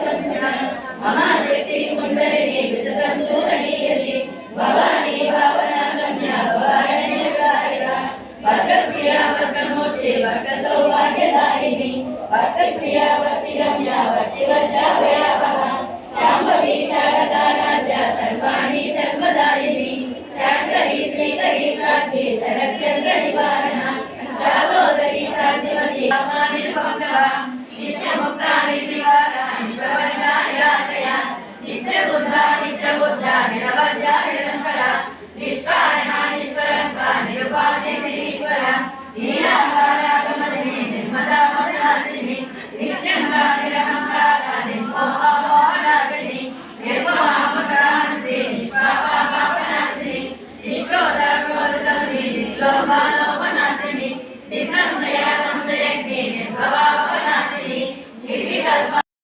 महाशक्ति कुंडलिनी विसतंतूरणीयसी भवानी भावना गम्या भवारण्यकारिका भक्तप्रिया भक्तमूर्ति भक्त सौभाग्यदायिनी भक्तप्रिया भक्तिगम्या भक्तिवशाभयापहा शाम्भवी शारदा नाट्या सर्वाणि सर्वदायिनी शाकरी श्रीकरी साध्वी सरक्षन्द्र निवारणा चागोदरी साध्यवती रामानि भक्तः नित्यमुक्ता निर्विकार